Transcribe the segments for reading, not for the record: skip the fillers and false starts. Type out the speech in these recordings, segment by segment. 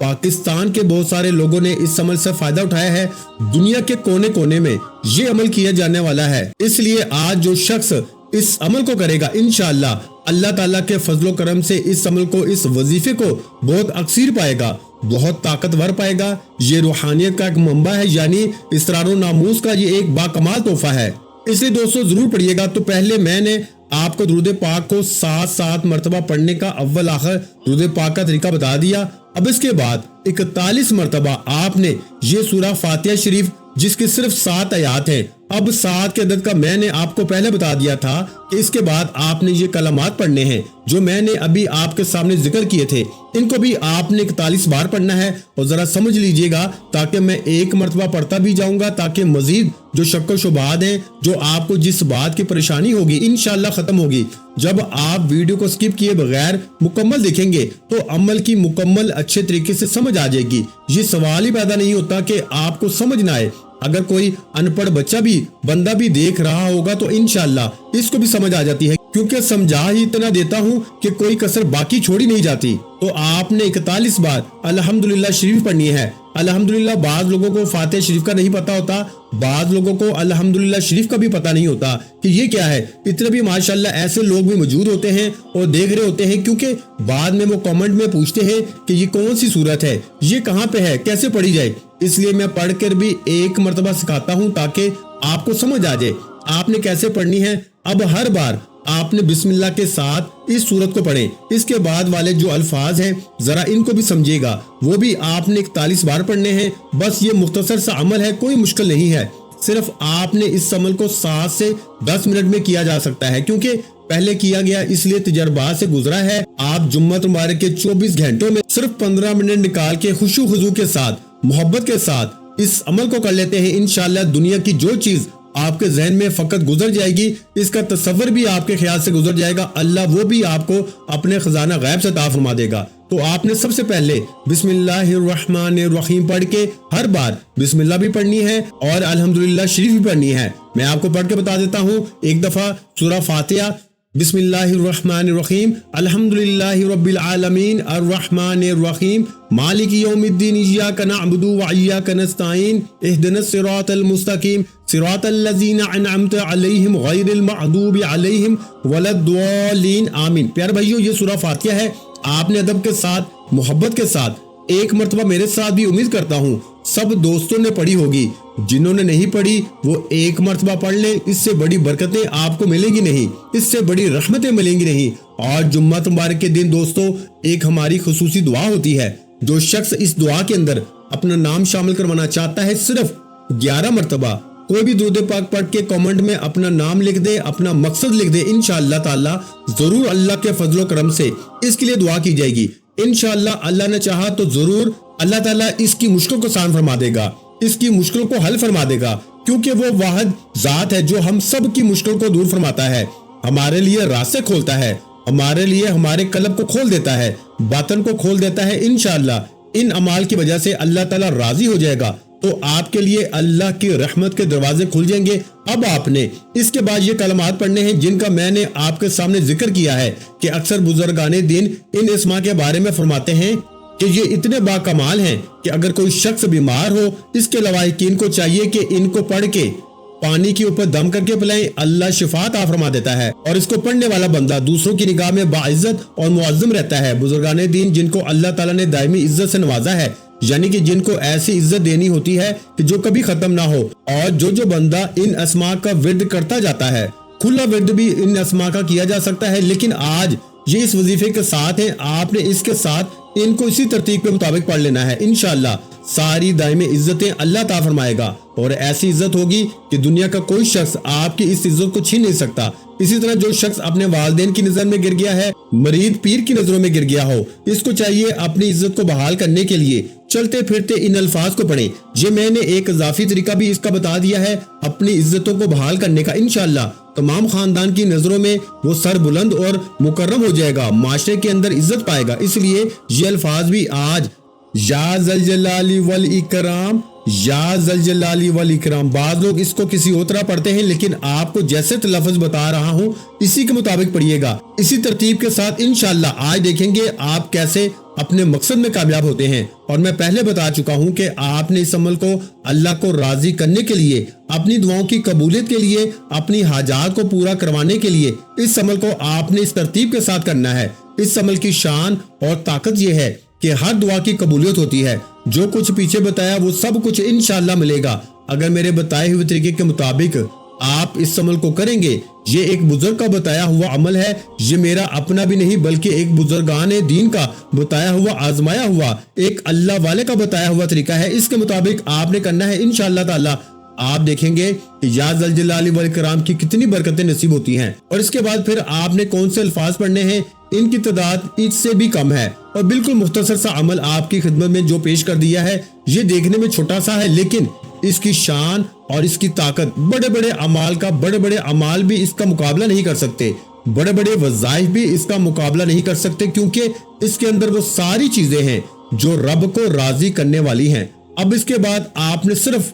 پاکستان کے بہت سارے لوگوں نے اس عمل سے فائدہ اٹھایا ہے. دنیا کے کونے کونے میں یہ عمل کیا جانے والا ہے. اس لیے آج جو شخص اس عمل کو کرے گا انشاءاللہ اللہ تعالیٰ کے فضل و کرم سے اس عمل کو، اس وظیفے کو بہت اکثر پائے گا، بہت طاقتور پائے گا. یہ روحانیت کا ایک منبع ہے، یعنی اسرار و ناموس کا یہ ایک باکمال تحفہ ہے. اس لیے دوستو ضرور پڑھیے گا. تو پہلے میں نے آپ کو درود پاک کو 7 مرتبہ پڑھنے کا اول آخر درود پاک کا طریقہ بتا دیا. اب اس کے بعد 41 مرتبہ آپ نے یہ سورہ فاتحہ شریف جس کی صرف 7 آیات ہیں، اب 7 کے عدد کا میں نے آپ کو پہلے بتا دیا تھا کہ اس کے بعد آپ نے یہ کلمات پڑھنے ہیں جو میں نے ابھی آپ کے سامنے ذکر کیے تھے. ان کو بھی آپ نے 41 بار پڑھنا ہے اور ذرا سمجھ لیجئے گا تاکہ میں ایک مرتبہ پڑھتا بھی جاؤں گا تاکہ مزید جو شک و شبہات ہیں، جو آپ کو جس بات کی پریشانی ہوگی انشاءاللہ ختم ہوگی. جب آپ ویڈیو کو سکپ کیے بغیر مکمل دیکھیں گے تو عمل کی مکمل اچھے طریقے سے سمجھ آ جائے گی. یہ سوال ہی پیدا نہیں ہوتا کہ آپ کو سمجھ نہ آئے. اگر کوئی ان پڑھ بچہ بھی بندہ بھی دیکھ رہا ہوگا تو انشاءاللہ اس کو بھی سمجھ آ جاتی ہے، کیونکہ سمجھا ہی اتنا دیتا ہوں کہ کوئی کسر باقی چھوڑی نہیں جاتی. تو آپ نے 41 بار الحمدللہ شریف پڑھنی ہے. الحمدللہ بعض لوگوں کو فاتحہ شریف کا نہیں پتا ہوتا، بعض لوگوں کو الحمدللہ شریف کا بھی پتا نہیں ہوتا کہ یہ کیا ہے. اتنے بھی ماشاءاللہ ایسے لوگ بھی موجود ہوتے ہیں اور دیکھ رہے ہوتے ہیں، کیونکہ بعد میں وہ کامنٹ میں پوچھتے ہیں کہ یہ کون سی سورت ہے، یہ کہاں پہ ہے، کیسے پڑھی جائے. اس لیے میں پڑھ کر بھی ایک مرتبہ سکھاتا ہوں تاکہ آپ کو سمجھ آ جائے آپ نے کیسے پڑھنی ہے. اب ہر بار آپ نے بسم اللہ کے ساتھ اس سورت کو پڑھیں. اس کے بعد والے جو الفاظ ہیں ذرا ان کو بھی سمجھے گا، وہ بھی آپ نے 41 بار پڑھنے ہیں. بس یہ مختصر سا عمل ہے، کوئی مشکل نہیں ہے. صرف آپ نے اس عمل کو 7 سے 10 منٹ میں کیا جا سکتا ہے، کیونکہ پہلے کیا گیا اس لیے تجربات سے گزرا ہے. آپ جمعہ مبارک کے 24 گھنٹوں میں صرف 15 منٹ نکال کے خوشو خضوع کے ساتھ، محبت کے ساتھ اس عمل کو کر لیتے ہیں. انشاءاللہ دنیا کی جو چیز آپ کے ذہن میں فقط گزر جائے گی، اس کا تصور بھی آپ کے خیال سے گزر جائے گا، اللہ وہ بھی آپ کو اپنے خزانہ غیب سے عطا فرما دے گا. تو آپ نے سب سے پہلے بسم اللہ الرحمن الرحیم پڑھ کے ہر بار بسم اللہ بھی پڑھنی ہے اور الحمدللہ شریف بھی پڑھنی ہے. میں آپ کو پڑھ کے بتا دیتا ہوں. ایک دفعہ سورہ فاتحہ بسم اللہ الرحمن الرحیم الحمدللہ رب العالمین الرحمن الرحیم مالک یوم الدین ایاک نعبد و ایاک نستعین اہدنا الصراط المستقیم صراط الذین انعمت علیہم غیر المغضوب علیہم ولا الضالین آمین. پیارے بھائیو، یہ سورہ فاتحہ ہے. آپ نے ادب کے ساتھ، محبت کے ساتھ ایک مرتبہ میرے ساتھ بھی، امید کرتا ہوں سب دوستوں نے پڑھی ہوگی. جنہوں نے نہیں پڑھی وہ ایک مرتبہ پڑھ لیں. اس سے بڑی برکتیں آپ کو ملیں گی نہیں، اس سے بڑی رحمتیں ملیں گی نہیں. اور جمعہ مبارک کے دن دوستو ایک ہماری خصوصی دعا ہوتی ہے. جو شخص اس دعا کے اندر اپنا نام شامل کروانا چاہتا ہے، صرف 11 مرتبہ کوئی بھی درود پاک پڑھ کے کامنٹ میں اپنا نام لکھ دے، اپنا مقصد لکھ دے. انشاءاللہ تعالی ضرور اللہ کے فضل و کرم سے اس کے لیے دعا کی جائے گی. انشاءاللہ اللہ نے چاہا تو ضرور اللہ تعالیٰ اس کی مشکل کو آسان فرما دے گا، اس کی مشکل کو حل فرما دے گا، کیونکہ وہ واحد ذات ہے جو ہم سب کی مشکل کو دور فرماتا ہے، ہمارے لیے راستے کھولتا ہے، ہمارے لیے ہمارے قلب کو کھول دیتا ہے، باطن کو کھول دیتا ہے. انشاءاللہ ان اعمال کی وجہ سے اللہ تعالیٰ راضی ہو جائے گا تو آپ کے لیے اللہ کی رحمت کے دروازے کھل جائیں گے. اب آپ نے اس کے بعد یہ کلمات پڑھنے ہیں جن کا میں نے آپ کے سامنے ذکر کیا ہے کہ اکثر بزرگان دین ان اسماء کے بارے میں فرماتے ہیں کہ یہ اتنے باکمال ہیں کہ اگر کوئی شخص بیمار ہو، اس کے لواحقین کو چاہیے کہ ان کو پڑھ کے پانی کے اوپر دم کر کے پلائیں، اللہ شفا عطا فرما دیتا ہے اور اس کو پڑھنے والا بندہ دوسروں کی نگاہ میں باعزت اور معظم رہتا ہے. بزرگان دین جن کو اللہ تعالیٰ نے دائمی عزت سے نوازا ہے، یعنی کہ جن کو ایسی عزت دینی ہوتی ہے کہ جو کبھی ختم نہ ہو، اور جو بندہ ان اسماء کا ورد کرتا جاتا ہے، کھلا ورد بھی ان اسماء کا کیا جا سکتا ہے، لیکن آج یہ اس وظیفے کے ساتھ ہیں، آپ نے اس کے ساتھ ان کو اسی ترتیب کے مطابق پڑھ لینا ہے. انشاءاللہ ساری دائمی عزتیں اللہ عطا فرمائے گا اور ایسی عزت ہوگی کہ دنیا کا کوئی شخص آپ کی اس عزت کو چھین نہیں سکتا. اسی طرح جو شخص اپنے والدین کی نظر میں گر گیا ہے، مرید پیر کی نظروں میں گر گیا ہو، اس کو چاہیے اپنی عزت کو بحال کرنے کے لیے چلتے پھرتے ان الفاظ کو پڑھیں. یہ میں نے ایک اضافی طریقہ بھی اس کا بتا دیا ہے اپنی عزتوں کو بحال کرنے کا. انشاءاللہ تمام خاندان کی نظروں میں وہ سر بلند اور مکرم ہو جائے گا، معاشرے کے اندر عزت پائے گا. اس لیے یہ الفاظ بھی آج یا ذوالجلال والاکرام، یا ذوالجلال والاکرام، بعض لوگ اس کو کسی اور طرح پڑھتے ہیں، لیکن آپ کو جیسے تلفظ بتا رہا ہوں اسی کے مطابق پڑھیے گا، اسی ترتیب کے ساتھ. انشاءاللہ آج دیکھیں گے آپ کیسے اپنے مقصد میں کامیاب ہوتے ہیں۔ اور میں پہلے بتا چکا ہوں کہ آپ نے اس عمل کو اللہ کو راضی کرنے کے لیے، اپنی دعاؤں کی قبولیت کے لیے، اپنی حاجات کو پورا کروانے کے لیے اس عمل کو آپ نے اس ترتیب کے ساتھ کرنا ہے۔ اس عمل کی شان اور طاقت یہ ہے کہ ہر دعا کی قبولیت ہوتی ہے۔ جو کچھ پیچھے بتایا وہ سب کچھ انشاءاللہ ملے گا اگر میرے بتائے ہوئے طریقے کے مطابق آپ اس عمل کو کریں گے۔ یہ ایک بزرگ کا بتایا ہوا عمل ہے، یہ میرا اپنا بھی نہیں بلکہ ایک بزرگان دین کا بتایا ہوا، آزمایا ہوا، ایک اللہ والے کا بتایا ہوا طریقہ ہے۔ اس کے مطابق آپ نے کرنا ہے انشاءاللہ تعالی۔ آپ دیکھیں گے کہ یا ذل جلال والاکرام کی کتنی برکتیں نصیب ہوتی ہیں۔ اور اس کے بعد پھر آپ نے کون سے الفاظ پڑھنے ہیں، ان کی تعداد اس سے بھی کم ہے، اور بالکل مختصر سا عمل آپ کی خدمت میں جو پیش کر دیا ہے، یہ دیکھنے میں چھوٹا سا ہے لیکن اس کی شان اور اس کی طاقت بڑے بڑے اعمال بھی اس کا مقابلہ نہیں کر سکتے، بڑے بڑے وظائف بھی اس کا مقابلہ نہیں کر سکتے، کیونکہ اس کے اندر وہ ساری چیزیں ہیں جو رب کو راضی کرنے والی ہیں۔ اب اس کے بعد آپ نے صرف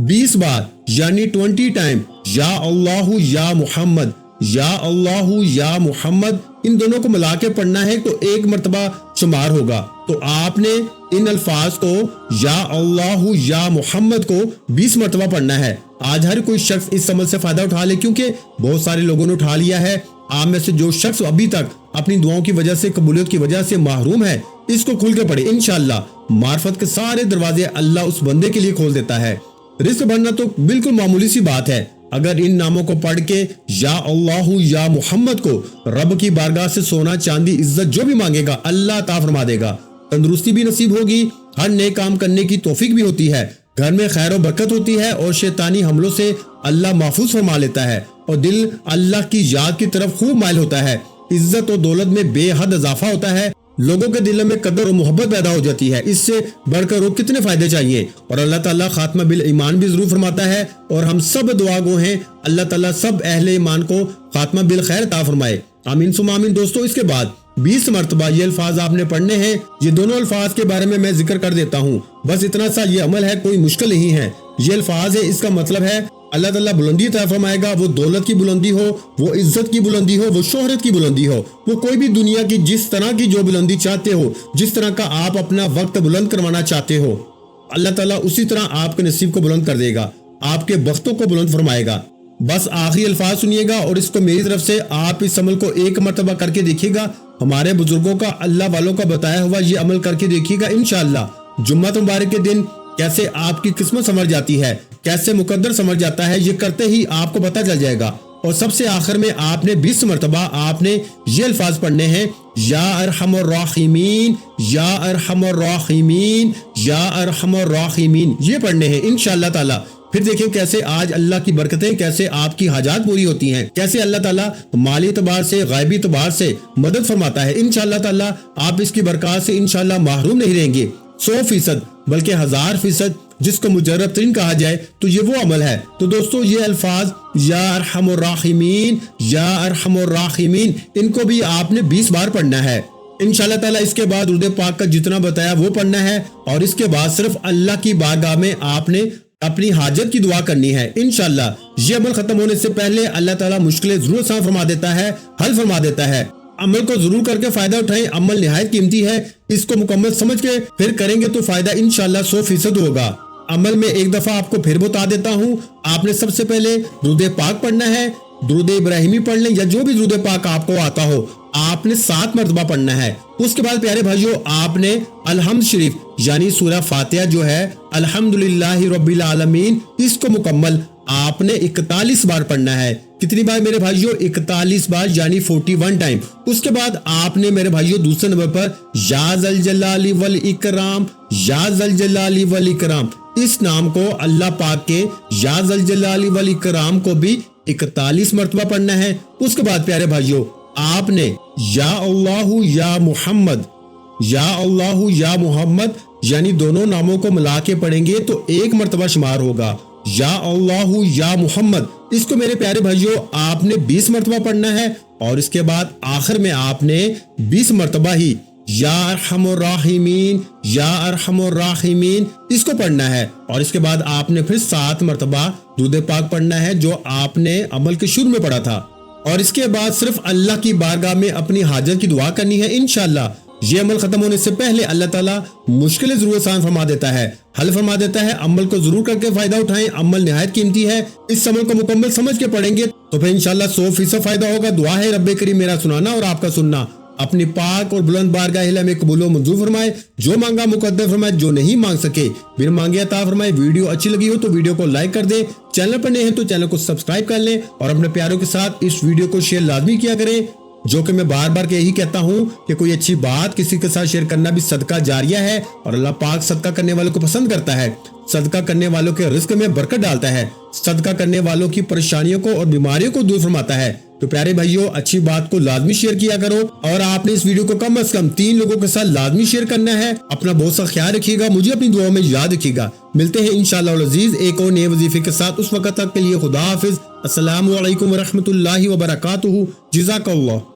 20 بار یعنی 20 ٹائم یا اللہ یا محمد، یا اللہ یا محمد، ان دونوں کو ملا کے پڑھنا ہے تو ایک مرتبہ شمار ہوگا۔ تو آپ نے ان الفاظ کو یا اللہ یا محمد کو 20 مرتبہ پڑھنا ہے۔ آج ہر کوئی شخص اس عمل سے فائدہ اٹھا لے، کیونکہ بہت سارے لوگوں نے اٹھا لیا ہے۔ آپ میں سے جو شخص ابھی تک اپنی دعاؤں کی وجہ سے، قبولیت کی وجہ سے محروم ہے، اس کو کھل کے پڑھے، انشاءاللہ معرفت کے سارے دروازے اللہ اس بندے کے لیے کھول دیتا ہے۔ رزق بڑھنا تو بالکل معمولی سی بات ہے۔ اگر ان ناموں کو پڑھ کے یا اللہ یا محمد کو رب کی بارگاہ سے سونا چاندی عزت جو بھی مانگے گا اللہ عطا فرما دے گا، تندرستی بھی نصیب ہوگی، ہر نیک کام کرنے کی توفیق بھی ہوتی ہے، گھر میں خیر و برکت ہوتی ہے، اور شیطانی حملوں سے اللہ محفوظ فرما لیتا ہے، اور دل اللہ کی یاد کی طرف خوب مائل ہوتا ہے، عزت و دولت میں بے حد اضافہ ہوتا ہے، لوگوں کے دلوں میں قدر و محبت پیدا ہو جاتی ہے۔ اس سے بڑھ کر وہ کتنے فائدے چاہیے۔ اور اللہ تعالیٰ خاتمہ بالایمان بھی ضرور فرماتا ہے، اور ہم سب دعا گو ہیں اللہ تعالیٰ سب اہل ایمان کو خاتمہ بالخیر عطا فرمائے، آمین ثم آمین۔ دوستو اس کے بعد 20 مرتبہ یہ الفاظ آپ نے پڑھنے ہیں۔ یہ دونوں الفاظ کے بارے میں ذکر کر دیتا ہوں، بس اتنا سا یہ عمل ہے، کوئی مشکل نہیں ہے۔ یہ الفاظ ہے، اس کا مطلب ہے اللہ تعالیٰ بلندی عطا فرمائے گا، وہ دولت کی بلندی ہو، وہ عزت کی بلندی ہو، وہ شہرت کی بلندی ہو، وہ کوئی بھی دنیا کی جس طرح کی جو بلندی چاہتے ہو، جس طرح کا آپ اپنا وقت بلند کروانا چاہتے ہو، اللہ تعالیٰ اسی طرح آپ کے نصیب کو بلند کر دے گا، آپ کے بختوں کو بلند فرمائے گا۔ بس آخری الفاظ سنیے گا، اور اس کو میری طرف سے آپ اس عمل کو ایک مرتبہ کر کے دیکھیے گا، ہمارے بزرگوں کا، اللہ والوں کا بتایا ہوا یہ عمل کر کے دیکھیے گا انشاءاللہ۔ جمعہ مبارک کے دن کیسے آپ کی قسمت سنور جاتی ہے، کیسے مقدر سنور جاتا ہے، یہ کرتے ہی آپ کو پتہ چل جائے گا۔ اور سب سے آخر میں آپ نے 20 مرتبہ آپ نے یہ الفاظ پڑھنے ہیں، یا ارحم الراحمین، یا ارحم الراحمین، یا ارحم الراحمین، یہ پڑھنے ہیں انشاءاللہ تعالی۔ پھر دیکھیں کیسے آج اللہ کی برکتیں، کیسے آپ کی حاجات پوری ہوتی ہیں، کیسے اللہ تعالیٰ مالی اعتبار سے، غیبی اعتبار سے مدد فرماتا ہے۔ انشاءاللہ تعالیٰ آپ اس کی برکات سے انشاءاللہ محروم نہیں رہیں گے، 100% بلکہ 1000% جس کو مجرب ترین کہا جائے تو یہ وہ عمل ہے۔ تو دوستو یہ الفاظ یا ارحم الراحمین، یا ارحم الراحمین، ان کو بھی آپ نے 20 بار پڑھنا ہے انشاءاللہ تعالیٰ۔ اس کے بعد درود پاک کا جتنا بتایا وہ پڑھنا ہے، اور اس کے بعد صرف اللہ کی بارگاہ میں آپ نے اپنی حاجت کی دعا کرنی ہے انشاءاللہ۔ یہ عمل ختم ہونے سے پہلے اللہ تعالیٰ مشکلیں ضرور آسان فرما دیتا ہے، حل فرما دیتا ہے۔ عمل کو ضرور کر کے فائدہ اٹھائیں، عمل نہایت قیمتی ہے، اس کو مکمل سمجھ کے پھر کریں گے تو فائدہ انشاءاللہ 100% ہوگا۔ عمل میں ایک دفعہ آپ کو پھر بتا دیتا ہوں، آپ نے سب سے پہلے درود پاک پڑھنا ہے، درود ابراہیمی پڑھ لیں یا جو بھی درود پاک آپ کو آتا ہو، آپ نے 7 مرتبہ پڑھنا ہے۔ اس کے بعد پیارے بھائیو آپ نے الحمد شریف یعنی سورہ فاتحہ جو ہے الحمدللہ رب العالمین، اس کو مکمل آپ نے 41 بار پڑھنا ہے۔ کتنی بار میرے بھائیو؟ 41 بار یعنی 41 ٹائم۔ اس کے بعد آپ نے میرے بھائیو دوسرے نمبر پر یا ذل جلال والاکرام، یا ذل جلال والاکرام، اس نام کو اللہ پاک کے یا ذل جلال والاکرام کو بھی 41 مرتبہ پڑھنا ہے۔ اس کے بعد پیارے بھائیو آپ نے یا اللہ یا محمد، یا اللہ یا محمد یعنی دونوں ناموں کو ملا کے پڑھیں گے تو 1 مرتبہ شمار ہوگا، یا اللہ یا محمد۔ اس کو میرے پیارے بھائیو آپ نے 20 مرتبہ پڑھنا ہے، اور اس کے بعد آخر میں آپ نے 20 مرتبہ ہی یا ارحم الراحمین، یا ارحم الراحمین اس کو پڑھنا ہے، اور اس کے بعد آپ نے پھر 7 مرتبہ درود پاک پڑھنا ہے جو آپ نے عمل کے شروع میں پڑھا تھا، اور اس کے بعد صرف اللہ کی بارگاہ میں اپنی حاجت کی دعا کرنی ہے انشاءاللہ۔ یہ عمل ختم ہونے سے پہلے اللہ تعالیٰ مشکلیں ضرور آسان فرما دیتا ہے، حل فرما دیتا ہے۔ عمل کو ضرور کر کے فائدہ اٹھائیں، عمل نہایت قیمتی ہے۔ اس عمل کو مکمل سمجھ کے پڑھیں گے تو پھر انشاءاللہ 100% فائدہ ہوگا۔ دعا ہے رب کریم میرا سنانا اور آپ کا سننا اپنی پاک اور بلند بارگاہ الہی میں قبول و منظور فرمائے، جو مانگا مقدر فرمائے، جو نہیں مانگ سکے بن مانگے عطا فرمائے۔ ویڈیو اچھی لگی ہو تو ویڈیو کو لائک کر دیں، چینل پر نئے ہیں تو چینل کو سبسکرائب کر لیں اور اپنے پیاروں کے ساتھ اس ویڈیو کو شیئر لازمی کیا کریں۔ جو کہ میں بار بار یہی کہتا ہوں کہ کوئی اچھی بات کسی کے ساتھ شیئر کرنا بھی صدقہ جاریہ ہے اور اللہ پاک صدقہ کرنے والوں کو پسند کرتا ہے، صدقہ کرنے والوں کے رزق میں برکت ڈالتا ہے، صدقہ کرنے والوں کی پریشانیوں کو اور بیماریوں کو دور فرماتا ہے۔ تو پیارے بھائیوں، اچھی بات کو لازمی شیئر کیا کرو اور آپ نے اس ویڈیو کو کم از کم 3 لوگوں کے ساتھ لازمی شیئر کرنا ہے۔ اپنا بہت سا خیال رکھیے گا، مجھے اپنی دعاؤں میں یاد رکھیے گا۔ ملتے ہیں انشاءاللہ العزیز ایک اور نئے وظیفے کے ساتھ، اس وقت تک کے لیے خدا حافظ۔ السلام علیکم ورحمۃ اللہ وبرکاتہ۔ جزاک اللہ۔